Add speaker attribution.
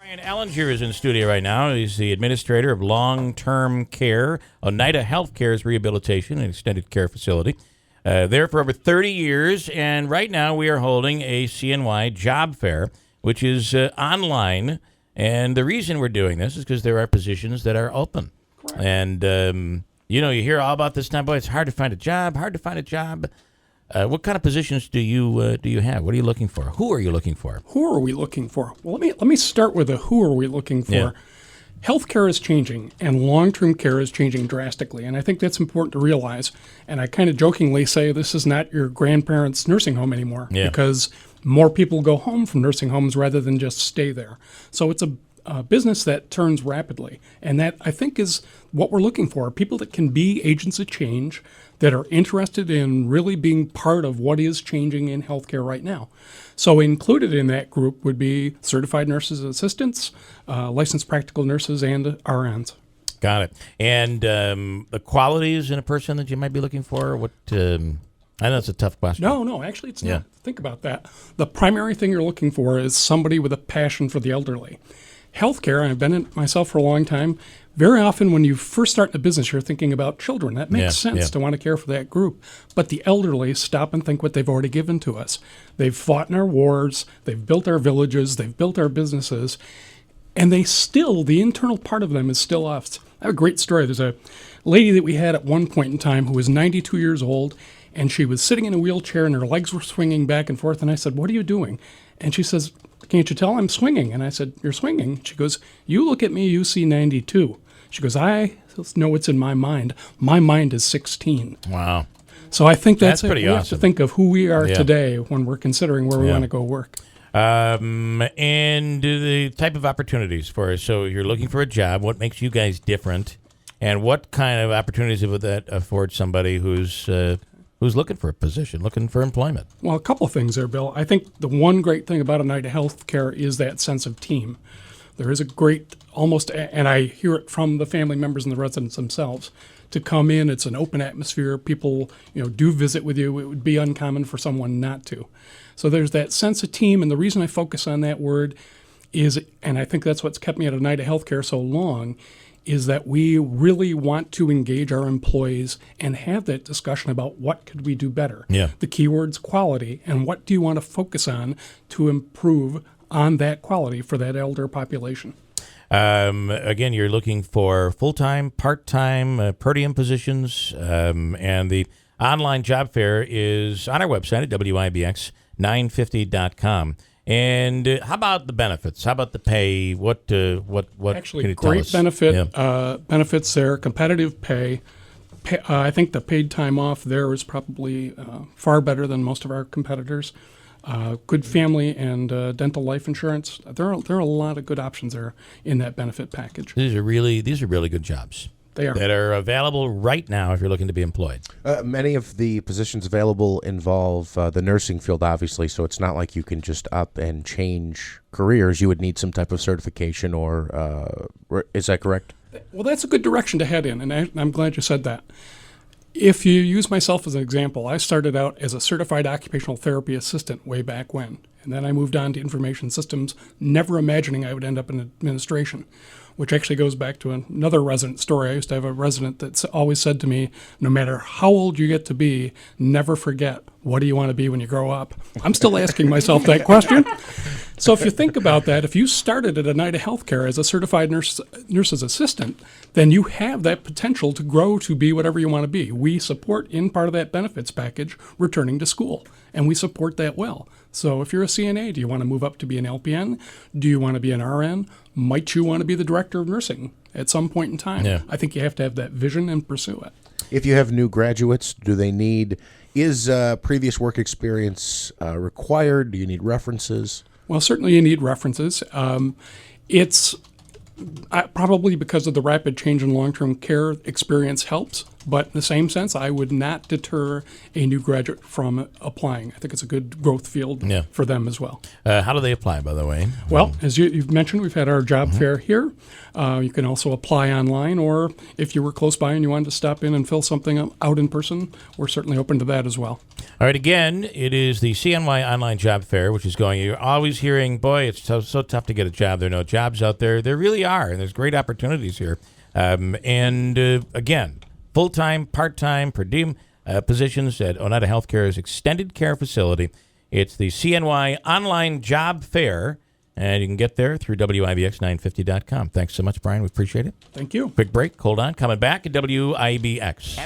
Speaker 1: Brian Ellinger is in studio right now. He's the administrator of long-term care, Oneida Healthcare's rehabilitation and extended care facility. There for over 30 years, and right now we are holding a CNY job fair, which is online. And the reason we're doing this is because there are positions that are open. Correct. And, you hear all about this time, boy, it's hard to find a job. What kind of positions do you have? What are you looking for? Who are you looking for?
Speaker 2: Who are we looking for? Well, let me start with who are we looking for. Yeah. Healthcare is changing, and long-term care is changing drastically, and I think that's important to realize. And I kind of jokingly say this is not your grandparents' nursing home anymore, because more people go home from nursing homes rather than just stay there. So it's a business that turns rapidly, and that I think is what we're looking for, people that can be agents of change, that are interested in really being part of what is changing in healthcare right now. So included in that group would be certified nurses and assistants, licensed practical nurses, and RNs.
Speaker 1: Got it. And the qualities in a person that you might be looking for? What? I know it's a tough question.
Speaker 2: No, actually it's not. Think about that. The primary thing you're looking for is somebody with a passion for the elderly. Healthcare, and I've been in it myself for a long time, very often when you first start in a business, you're thinking about children. That makes sense to want to care for that group. But the elderly stop and think what they've already given to us. They've fought in our wars, they've built our villages, they've built our businesses, and the internal part of them is still us. I have a great story. There's a lady that we had at one point in time who was 92 years old, and she was sitting in a wheelchair and her legs were swinging back and forth, and I said, "What are you doing?" And she says, "Can't you tell I'm swinging?" And I said, "You're swinging?" She goes, "You look at me, you see 92. She goes, "I know what's in my mind. My mind is 16.
Speaker 1: Wow.
Speaker 2: So I think that's
Speaker 1: pretty
Speaker 2: we
Speaker 1: awesome.
Speaker 2: have to think of who we are today when we're considering where we want to go work.
Speaker 1: And the type of opportunities for us. So you're looking for a job. What makes you guys different? And what kind of opportunities would that afford somebody who's looking for a position, looking for employment?
Speaker 2: Well, a couple of things there, Bill. I think the one great thing about Oneida Healthcare is that sense of team. There is a great, and I hear it from the family members and the residents themselves, to come in. It's an open atmosphere. People, do visit with you. It would be uncommon for someone not to. So there's that sense of team, and the reason I focus on that word is, and I think that's what's kept me at Oneida Healthcare so long, is that we really want to engage our employees and have that discussion about what could we do better.
Speaker 1: Yeah.
Speaker 2: The keyword's quality, and what do you want to focus on to improve on that quality for that elder population.
Speaker 1: Again, you're looking for full-time, part-time, per diem positions, and the online job fair is on our website at WIBX950.com. And how about the benefits? How about the pay? What
Speaker 2: Actually,
Speaker 1: can you tell us?
Speaker 2: Benefits there, competitive pay. I think the paid time off there is probably far better than most of our competitors. Good family and dental life insurance. There are a lot of good options there in that benefit package.
Speaker 1: These are really good jobs.
Speaker 2: They are.
Speaker 1: That are available right now if you're looking to be employed.
Speaker 3: Many of the positions available involve the nursing field, obviously, so it's not like you can just up and change careers. You would need some type of certification, or is that correct?
Speaker 2: Well, that's a good direction to head in, and I'm glad you said that. If you use myself as an example, I started out as a certified occupational therapy assistant way back when, and then I moved on to information systems, never imagining I would end up in administration, which actually goes back to another resident story. I used to have a resident that always said to me, no matter how old you get to be, never forget, what do you want to be when you grow up? I'm still asking myself that question. So if you think about that, if you started at Oneida Healthcare as a certified nurse's assistant, then you have that potential to grow to be whatever you want to be. We support, in part of that benefits package, returning to school, and we support that well. So if you're a CNA, do you want to move up to be an LPN? Do you want to be an RN? Might you want to be the director of nursing at some point in time?
Speaker 1: Yeah.
Speaker 2: I think you have to have that vision and pursue it.
Speaker 3: If you have new graduates, is previous work experience required? Do you need references?
Speaker 2: Well, certainly you need references. It's probably because of the rapid change in long-term care, experience helps. But in the same sense, I would not deter a new graduate from applying. I think it's a good growth field for them as well.
Speaker 1: How do they apply, by the way?
Speaker 2: Well, as you've mentioned, we've had our job fair here. You can also apply online, or if you were close by and you wanted to stop in and fill something out in person, we're certainly open to that as well.
Speaker 1: All right, again, it is the CNY Online Job Fair, which is going. You're always hearing, boy, it's so tough to get a job. There are no jobs out there. There really are, and there's great opportunities here. Again, full-time, part-time, per diem positions at Oneida Healthcare's Extended Care Facility. It's the CNY Online Job Fair, and you can get there through WIBX950.com. Thanks so much, Brian. We appreciate it.
Speaker 2: Thank you.
Speaker 1: Quick break. Hold on. Coming back at WIBX.